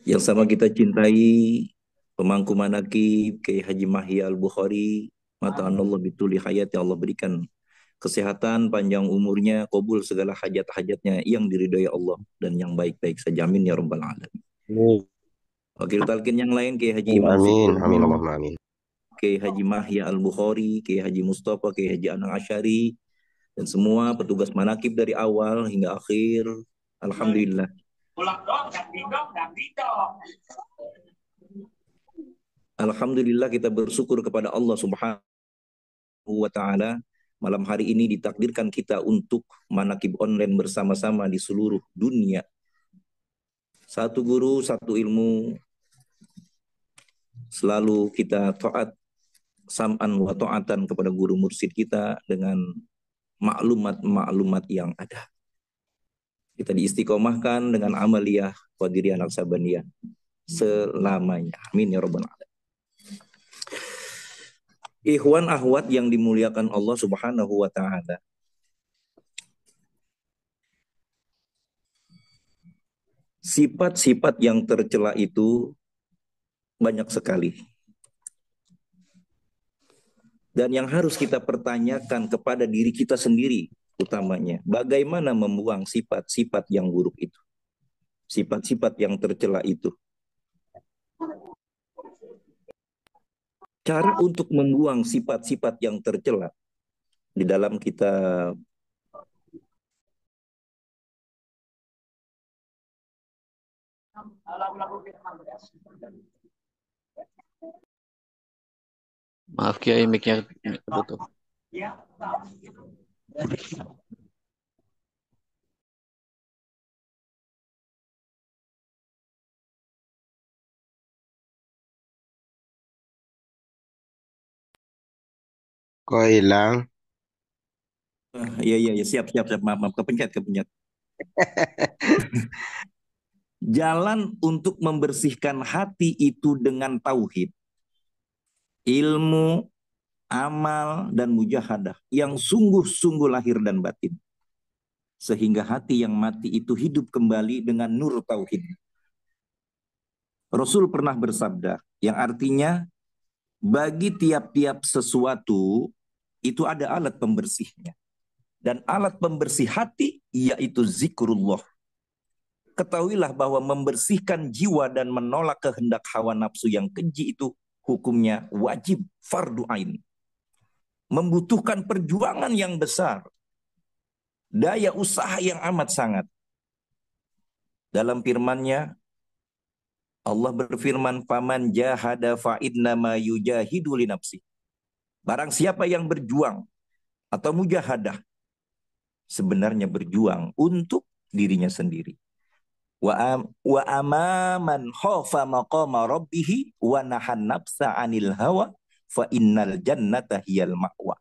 Yang sama kita cintai pemangku manakib Kiai Haji Mahya Al-Bukhari, mata Allah bituli hayat, ya Allah berikan kesehatan, panjang umurnya, kabul segala hajat-hajatnya yang diridhoi Allah dan yang baik-baik saja. Amin ya rabbal alamin. Amin, Wakil talkin yang lain Kiai Haji Imam amin, amin, Sukrono, Allahumma amin. Kiai Haji Mahya Al-Bukhari, Kiai Haji Mustafa, Kiai Haji Anang Asyari, dan semua petugas manakib dari awal hingga akhir. Alhamdulillah. Alhamdulillah kita bersyukur kepada Allah Subhanahu wa taala. Malam hari ini ditakdirkan kita untuk manakib online bersama-sama di seluruh dunia. Satu guru, satu ilmu, selalu kita taat sam'an wa ta'atan kepada guru mursyid kita dengan maklumat-maklumat yang ada. Kita diistiqomahkan dengan amaliyah Qadiriyah Naqsabaniyah selamanya. Amin ya rabbal alamin. Ikhwan ahwat yang dimuliakan Allah Subhanahu wa taala. Sifat-sifat yang tercela itu banyak sekali. Dan yang harus kita pertanyakan kepada diri kita sendiri utamanya, bagaimana membuang sifat-sifat yang buruk itu, sifat-sifat yang tercela itu. Cara untuk membuang sifat-sifat yang tercela di dalam kita Maaf Kiai, mic-nya ketutup. Kok hilang? ya ya ya siap siap siap maaf, maaf kepencet kepencet. Jalan untuk membersihkan hati itu dengan tauhid, ilmu, amal dan mujahadah yang sungguh-sungguh lahir dan batin. Sehingga hati yang mati itu hidup kembali dengan nur tauhid. Rasul pernah bersabda yang artinya bagi tiap-tiap sesuatu itu ada alat pembersihnya. Dan alat pembersih hati yaitu zikrullah. Ketahuilah bahwa membersihkan jiwa dan menolak kehendak hawa nafsu yang keji itu hukumnya wajib fardu ain. Membutuhkan perjuangan yang besar, daya usaha yang amat sangat. Dalam firman-Nya Allah berfirman, "Faman jahada fa innama yujahidu li nafsi." Barang siapa yang berjuang atau mujahadah, sebenarnya berjuang untuk dirinya sendiri. Wa amaman khafa maqama rabbih wa nahan nafsa 'anil hawa fa innal jannata hiyal ma'wa.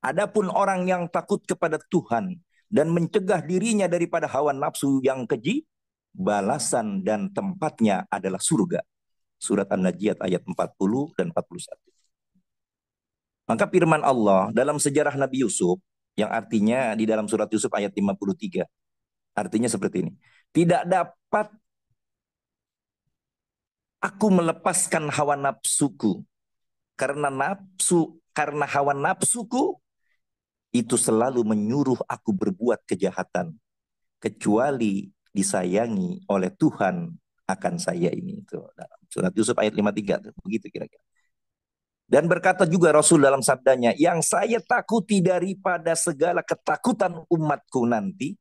Adapun orang yang takut kepada Tuhan dan mencegah dirinya daripada hawa nafsu yang keji, balasan dan tempatnya adalah surga. Surat An-Najiyat ayat 40 dan 41. Maka firman Allah dalam sejarah Nabi Yusuf, yang artinya di dalam surat Yusuf ayat 53, artinya seperti ini. Tidak dapat aku melepaskan hawa nafsuku, karena hawa nafsuku itu selalu menyuruh aku berbuat kejahatan, kecuali disayangi oleh Tuhan akan saya ini. Itu dalam surat Yusuf ayat 53, begitu kira-kira. Dan berkata juga Rasul dalam sabdanya, yang saya takuti daripada segala ketakutan umatku nanti,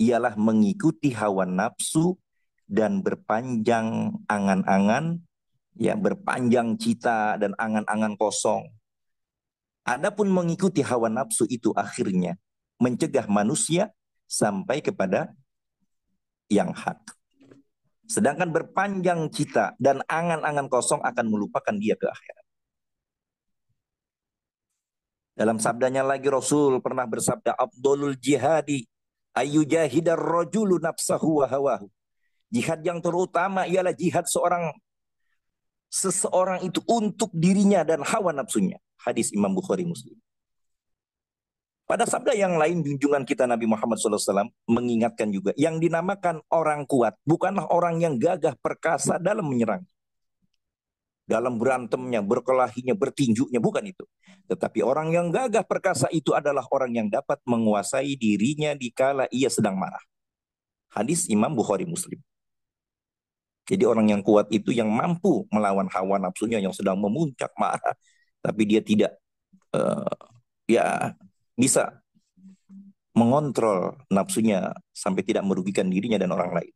ialah mengikuti hawa nafsu dan berpanjang angan-angan, ya berpanjang cita dan angan-angan kosong. Adapun mengikuti hawa nafsu itu akhirnya mencegah manusia sampai kepada yang hak. Sedangkan berpanjang cita dan angan-angan kosong akan melupakan dia ke akhirat. Dalam sabdanya lagi Rasul pernah bersabda, Abdulul jihadi ayyujahidar rajulu nafsahu wa hawahu. Jihad yang terutama ialah jihad seseorang itu untuk dirinya dan hawa nafsunya. Hadis Imam Bukhari Muslim. Pada sabda yang lain, junjungan kita Nabi Muhammad SAW mengingatkan juga, yang dinamakan orang kuat bukanlah orang yang gagah perkasa dalam menyerang, dalam berantemnya, berkelahinya, bertinjunya, bukan itu. Tetapi orang yang gagah perkasa itu adalah orang yang dapat menguasai dirinya dikala ia sedang marah. Hadis Imam Bukhari Muslim. Jadi orang yang kuat itu yang mampu melawan hawa nafsunya yang sedang memuncak marah, tapi dia tidak uh, ya bisa mengontrol nafsunya sampai tidak merugikan dirinya dan orang lain.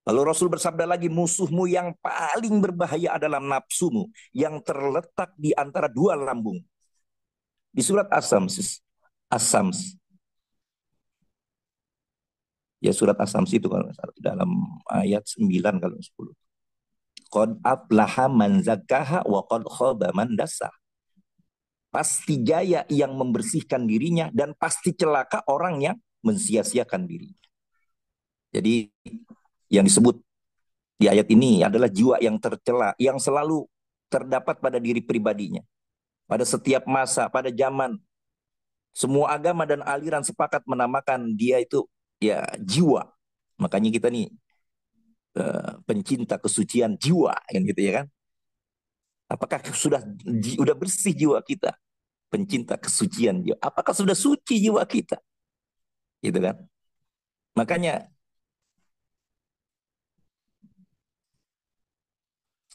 Lalu Rasul bersabda lagi, musuhmu yang paling berbahaya adalah nafsumu yang terletak di antara dua lambung. Di surat As-Sams, ya surat As-Sams itu kalau dalam ayat 9 kalau 10. Qad aflaha man zakkaha wa qad khaba man dassaha. Pasti jaya yang membersihkan dirinya dan pasti celaka orang yang mensia-siakan dirinya. Jadi yang disebut di ayat ini adalah jiwa yang tercela, yang selalu terdapat pada diri pribadinya. Pada setiap masa, pada zaman, semua agama dan aliran sepakat menamakan dia itu ya jiwa. Makanya kita nih pencinta kesucian jiwa, kan gitu ya kan? Apakah sudah bersih jiwa kita? Pencinta kesucian jiwa. Apakah sudah suci jiwa kita? Gitu kan? Makanya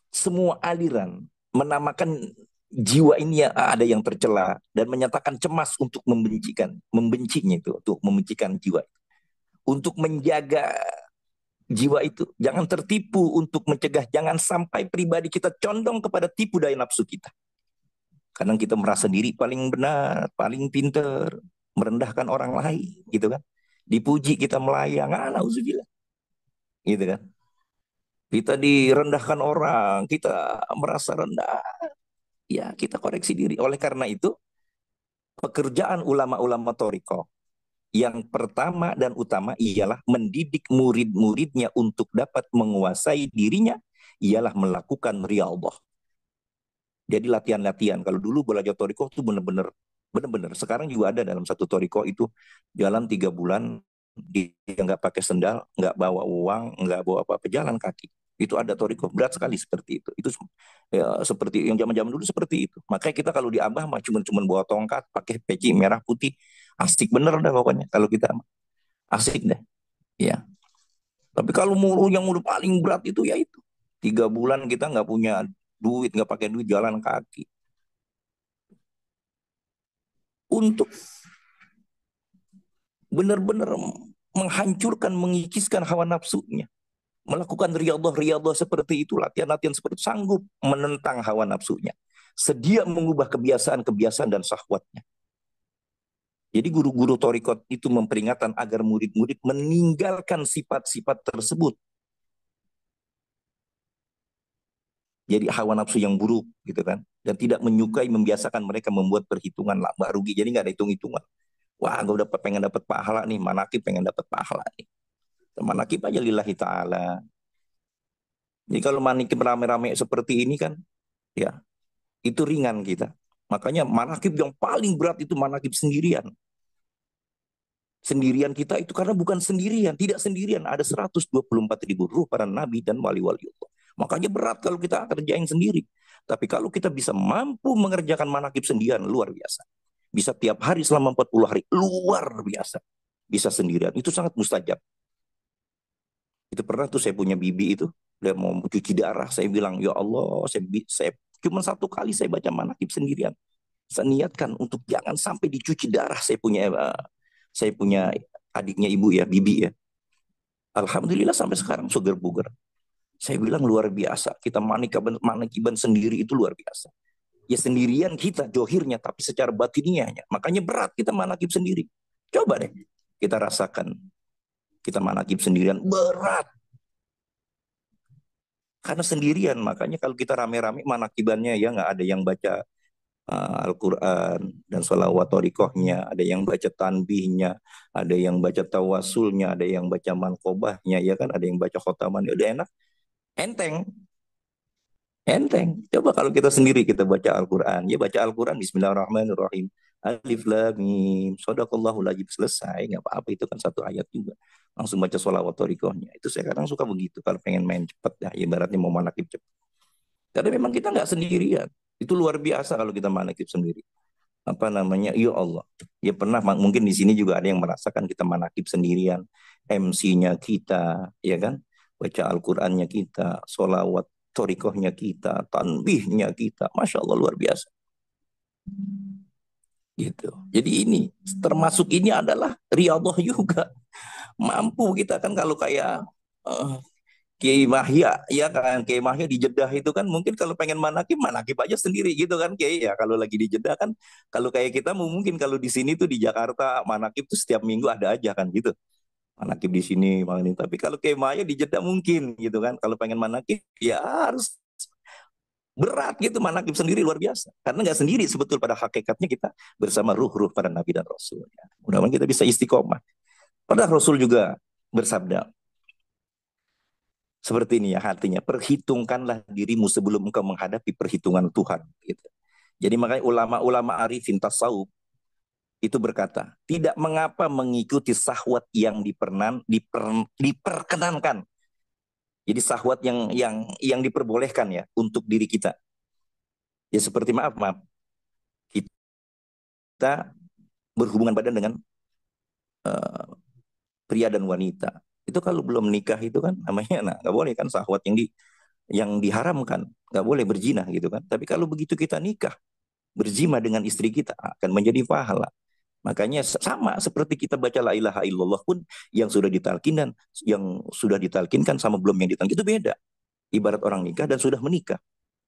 semua aliran menamakan jiwa ini ya, ada yang tercela dan menyatakan cemas untuk membencinya itu, untuk membencikan jiwa, untuk menjaga jiwa itu. Jangan tertipu, untuk mencegah jangan sampai pribadi kita condong kepada tipu daya nafsu kita. Kadang kita merasa diri paling benar, paling pinter, merendahkan orang lain, gitu kan? Dipuji kita melayang, nauzubillah, gitu kan? Kita direndahkan orang, kita merasa rendah. Ya, kita koreksi diri. Oleh karena itu, pekerjaan ulama-ulama Toriko yang pertama dan utama ialah mendidik murid-muridnya untuk dapat menguasai dirinya, ialah melakukan riyadhah. Jadi latihan-latihan. Kalau dulu belajar Toriko itu benar-benar. Sekarang juga ada dalam satu Toriko itu jalan 3 bulan, dia nggak pakai sendal, nggak bawa uang, nggak bawa apa-apa, jalan kaki. Itu ada Toriko berat sekali seperti itu. Itu ya, seperti yang zaman-zaman dulu seperti itu. Makanya kita kalau di Abah mah cuma bawa tongkat, pakai peci merah putih, asik bener dah pokoknya. Kalau kita asik deh, ya. Tapi kalau yang udah paling berat itu ya itu 3 bulan kita nggak punya duit, nggak pakai duit, jalan kaki untuk benar-benar menghancurkan, mengikiskan hawa nafsunya. Melakukan riyadhah seperti itu, latihan-latihan seperti itu, sanggup menentang hawa nafsunya. Sedia mengubah kebiasaan-kebiasaan dan syahwatnya. Jadi guru-guru torikot itu memperingatkan agar murid-murid meninggalkan sifat-sifat tersebut. Jadi hawa nafsu yang buruk gitu kan. Dan tidak menyukai membiasakan mereka membuat perhitungan laba rugi. Jadi nggak ada hitung-hitungan. Wah, gue pengen dapat pahala nih, manakib pengen dapat pahala nih. Manakib aja lillahi ta'ala. Jadi kalau manakib rame-rame seperti ini kan, ya itu ringan kita. Makanya manakib yang paling berat itu manakib sendirian. Sendirian kita itu karena bukan sendirian, tidak sendirian. Ada 124.000 ruh para nabi dan wali-wali Allah. Makanya berat kalau kita kerjain sendiri. Tapi kalau kita bisa mampu mengerjakan manakib sendirian, luar biasa. Bisa tiap hari selama 40 hari, luar biasa. Bisa sendirian, itu sangat mustajab. Itu pernah tuh saya punya bibi itu, dia mau cuci darah, saya bilang, ya Allah, saya cuma 1 kali saya baca manakib sendirian. Saya niatkan untuk jangan sampai dicuci darah. Saya punya adiknya ibu ya, bibi ya. Alhamdulillah sampai sekarang seger buger. Saya bilang luar biasa. Kita manakiban sendiri itu luar biasa. Ya sendirian kita johirnya, tapi secara batiniahnya. Makanya berat kita manakib sendiri. Coba deh kita rasakan. Kita manakib sendirian, berat. Karena sendirian, makanya kalau kita rame-rame manakibannya ya nggak ada yang baca Al-Quran dan sholawat torikohnya, ada yang baca tanbihnya, ada yang baca tawasulnya, ada yang baca mankobahnya, ya kan, ada yang baca khotamannya, udah enak, enteng, enteng. Coba kalau kita sendiri kita baca Al-Quran, ya baca Al-Quran, Bismillahirrahmanirrahim, Alif Lam Mim, Shadaqallahul Adzim, selesai, nggak apa-apa, itu kan satu ayat juga. Langsung baca sholawat thoriqohnya. Itu saya kadang suka begitu kalau pengen main cepat ya, ibaratnya mau manakib cepat. Karena memang kita nggak sendirian. Itu luar biasa kalau kita manakib sendiri. Apa namanya? Ya Allah. Ya pernah mungkin di sini juga ada yang merasakan kita manakib sendirian. MC-nya kita, ya kan? Baca Al-Qur'annya kita, sholawat thoriqohnya kita, tanbihnya kita. Masya Allah luar biasa. Gitu. Jadi ini termasuk ini adalah riyadhah juga. Mampu kita kan kalau kayak uh, Kiai Mahya ya kan, Kiai Mahya di Jeddah itu kan mungkin kalau pengen manakib manakib aja sendiri gitu kan Kiai ya, kalau lagi di Jeddah kan. Kalau kayak kita mungkin kalau di sini tuh di Jakarta manakib tuh setiap minggu ada aja kan gitu, manakib di sini manakib. Tapi kalau Kiai Mahya di Jeddah mungkin gitu kan, kalau pengen manakib ya harus berat gitu, manakib sendiri luar biasa karena nggak sendiri sebetul, pada hakikatnya kita bersama ruh-ruh para nabi dan rasul ya. Mudah-mudahan kita bisa istiqomah. Padahal Rasul juga bersabda seperti ini ya, artinya perhitungkanlah dirimu sebelum engkau menghadapi perhitungan Tuhan gitu. Jadi makanya ulama-ulama arifin tasawuf itu berkata, tidak mengapa mengikuti sahwat yang diperkenankan. Jadi sahwat yang diperbolehkan ya untuk diri kita. Ya seperti maaf maaf kita berhubungan badan dengan uh, pria dan wanita. Itu kalau belum nikah itu kan namanya, nah nggak boleh kan, sahwat yang diharamkan, nggak boleh berzina gitu kan. Tapi kalau begitu kita nikah, berzina dengan istri kita akan menjadi pahala. Makanya sama seperti kita baca la ilaha illallah pun, yang sudah ditalkin dan yang sudah ditalkinkan sama belum yang ditalkin itu beda. Ibarat orang nikah dan sudah menikah.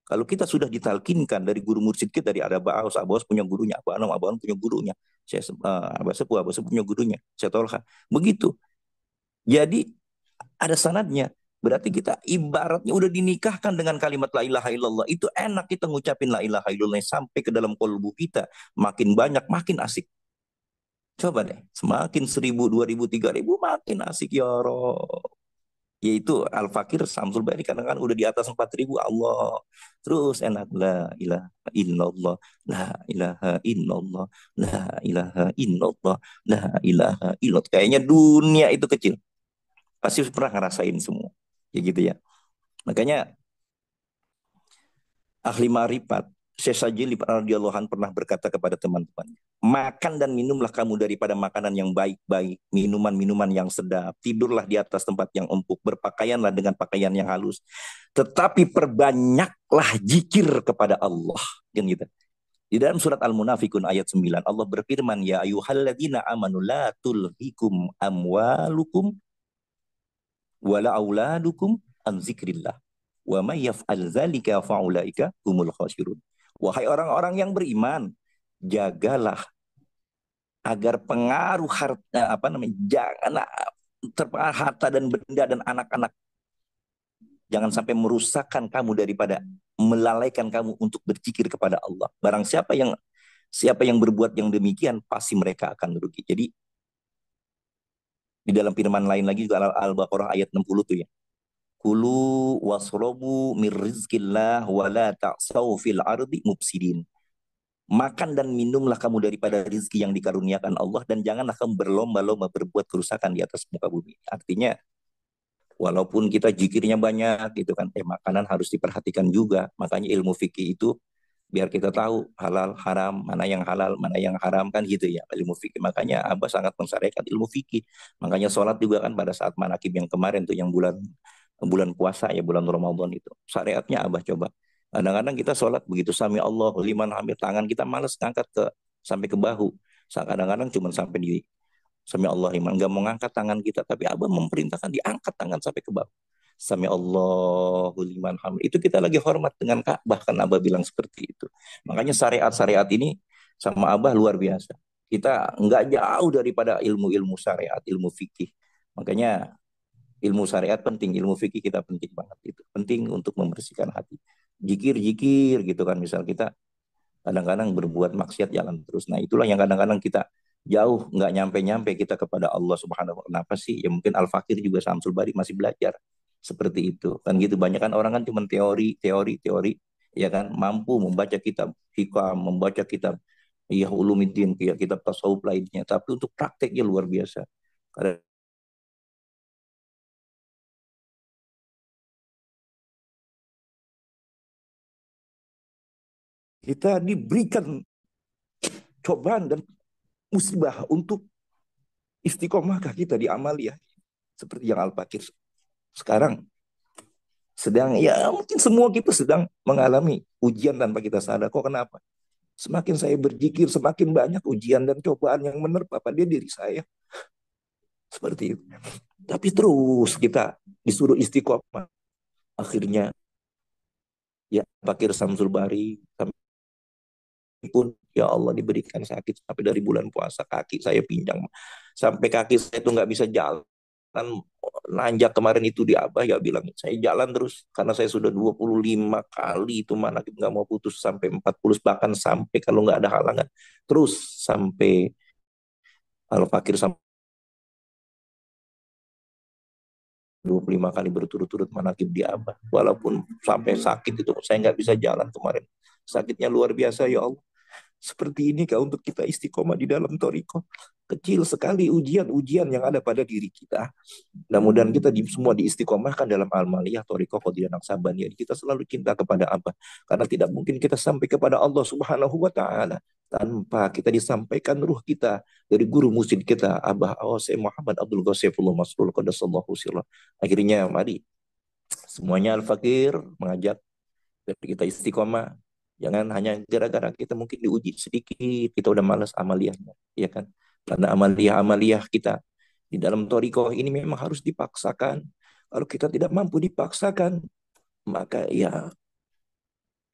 Kalau kita sudah ditalkinkan dari guru mursyid kita, dari Abah Aus punya gurunya, Abah Anom punya gurunya, saya Abah Sepuh punya gurunya, saya Tolha. Begitu. Jadi ada sanadnya. Berarti kita ibaratnya udah dinikahkan dengan kalimat la ilaha illallah. Itu enak kita ngucapin la ilaha illallah sampai ke dalam kolbu kita. Makin banyak, makin asik. Coba deh, semakin 1000, 2000, 3000 makin asik ya Rob. Yaitu Al-Fakir Samsul Bari kadang-kadang udah di atas 4000 Allah. Terus enak la ilaha illallah, la ilaha illallah, la ilaha illallah, la ilaha illallah. Kayaknya dunia itu kecil. Pasti pernah ngerasain semua. Ya gitu ya. Makanya ahli marifat Syekh Sajili radhiyallahu anhu pernah berkata kepada teman-temannya, makan dan minumlah kamu daripada makanan yang baik-baik, minuman-minuman yang sedap, tidurlah di atas tempat yang empuk, berpakaianlah dengan pakaian yang halus, tetapi perbanyaklah zikir kepada Allah. Kan gitu. Di dalam surat Al-Munafikun ayat 9 Allah berfirman, ya ayyuhalladzina amanu la tulhikum amwalukum wala auladukum an zikrillah wa may yaf'al dzalika faulaika humul khasirun. Wahai orang-orang yang beriman, jagalah agar pengaruh harta, apa namanya, jangan terpengaruh harta dan benda dan anak-anak, jangan sampai merusakkan kamu daripada melalaikan kamu untuk berzikir kepada Allah. Barang siapa yang berbuat yang demikian pasti mereka akan merugi. Jadi di dalam firman lain lagi juga Al-Baqarah ayat 60 tuh ya. Kulu wasrobu mir rizkillah wala ta'saw fil ardi mufsidin. Makan dan minumlah kamu daripada rizki yang dikaruniakan Allah, dan janganlah kamu berlomba-lomba berbuat kerusakan di atas muka bumi. Artinya walaupun kita jikirnya banyak gitu kan, makanan harus diperhatikan juga. Makanya ilmu fikih itu biar kita tahu halal haram, mana yang halal mana yang haram kan gitu ya, ilmu fikih. Makanya Abah sangat mensyariatkan ilmu fikih. Makanya sholat juga kan pada saat manakib yang kemarin tuh, yang bulan bulan puasa ya, bulan Ramadan itu syariatnya Abah coba. Kadang-kadang kita sholat begitu sami Allah liman hamid, tangan kita males ngangkat ke sampai ke bahu. Kadang-kadang cuma sampai di sami Allah liman, nggak mau ngangkat tangan kita, tapi Abah memerintahkan diangkat tangan sampai ke bahu. Sami Allahu liman hamid. Itu kita lagi hormat dengan Ka'bah, kan Abah bilang seperti itu. Makanya syariat-syariat ini sama Abah luar biasa. Kita nggak jauh daripada ilmu-ilmu syariat, ilmu fikih. Makanya ilmu syariat penting, ilmu fikih kita penting banget itu. Penting untuk membersihkan hati. Jikir-jikir gitu kan, misal kita kadang-kadang berbuat maksiat jalan terus. Nah itulah yang kadang-kadang kita jauh nggak nyampe-nyampe kita kepada Allah Subhanahu wa Ta'ala. Kenapa sih? Ya mungkin Al-Fakir juga Samsul Bari masih belajar seperti itu kan gitu. Banyak kan orang kan cuma teori teori teori, ya kan, mampu membaca kitab hikam, membaca kitab Iya Ulumuddin, kayak kitab tasawuf lainnya. Tapi untuk prakteknya luar biasa. Karena kita diberikan cobaan dan musibah untuk istiqomahkah kita di amaliyah. Seperti yang Al-Fakir sekarang sedang, ya mungkin semua kita sedang mengalami ujian tanpa kita sadar. Kok kenapa? Semakin saya berzikir, semakin banyak ujian dan cobaan yang menerpa pada diri saya. Seperti itu. Tapi terus kita disuruh istiqomah. Akhirnya ya Fakir Samsul Bari pun ya Allah diberikan sakit sampai dari bulan puasa kaki saya pinjang sampai kaki saya itu nggak bisa jalan nanjak kemarin itu di Abah ya bilang saya jalan terus karena saya sudah 25 kali itu mana nggak mau putus sampai 40 bahkan sampai kalau nggak ada halangan terus sampai kalau Fakir sampai 25 kali berturut-turut manakib di Abah walaupun sampai sakit itu saya nggak bisa jalan kemarin sakitnya luar biasa ya Allah. Seperti ini kah untuk kita istiqomah di dalam toriko? Kecil sekali ujian-ujian yang ada pada diri kita. Mudah-mudahan kita semua diistiqomahkan dalam amaliyah toriko qadriyah naqsabandiyah. Kita selalu cinta kepada apa? Karena tidak mungkin kita sampai kepada Allah Subhanahu wa taala tanpa kita disampaikan ruh kita dari guru musid kita Abah Awasai Muhammad Abdul Ghasifullah Masrul Qadasallahu sirrah. Akhirnya mari semuanya Al-Fakir mengajak dari kita istiqomah. Jangan hanya gara-gara kita mungkin diuji sedikit, kita udah malas amaliyahnya, ya kan? Karena amaliyah-amaliyah kita di dalam torikoh ini memang harus dipaksakan. Kalau kita tidak mampu dipaksakan, maka ya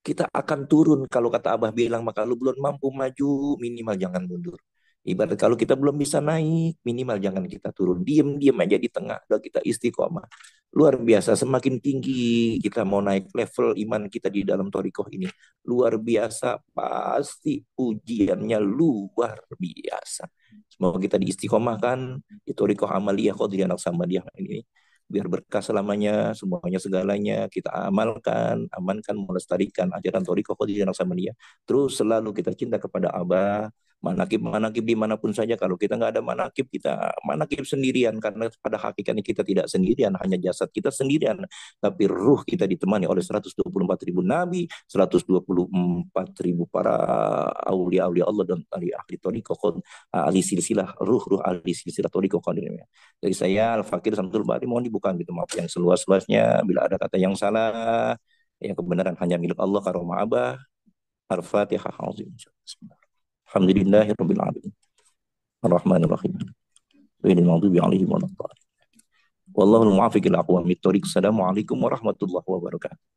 kita akan turun. Kalau kata Abah bilang, maka lu belum mampu maju, minimal jangan mundur. Ibarat kalau kita belum bisa naik, minimal jangan kita turun. Diam-diam aja di tengah, dan kita istiqomah. Luar biasa, semakin tinggi kita mau naik level iman kita di dalam torikoh ini. Luar biasa, pasti ujiannya luar biasa. Semoga kita diistiqomahkan di torikoh amaliyah, qadriyah naqsabandiyah ini biar berkah selamanya, semuanya segalanya kita amalkan, amankan, melestarikan ajaran Thariqah Qadiriyah Naqsabandiyah. Terus selalu kita cinta kepada Abah, manakib-manakib dimanapun saja. Kalau kita nggak ada manakib, kita manakib sendirian. Karena pada hakikatnya kita tidak sendirian, hanya jasad kita sendirian. Tapi ruh kita ditemani oleh 124.000 nabi, 124.000 para aulia-aulia Allah dan ahli Thariqah, ahli silsilah, ruh-ruh ahli silsilah Thariqah Qadiriyah. Dari saya Al-Fakir Samsul Bari mohon dibuka gitu maaf yang seluas-luasnya bila ada kata yang salah yang kebenaran hanya milik Allah karomah Abah. Al-Fatihah. Alhamdulillahirabbil alamin. Arrahmanir rahim. Ghairil maghdubi alaihim waladdallin. Wallahul muwaffiq ila aqwamit thoriq. Assalamualaikum warahmatullahi wabarakatuh.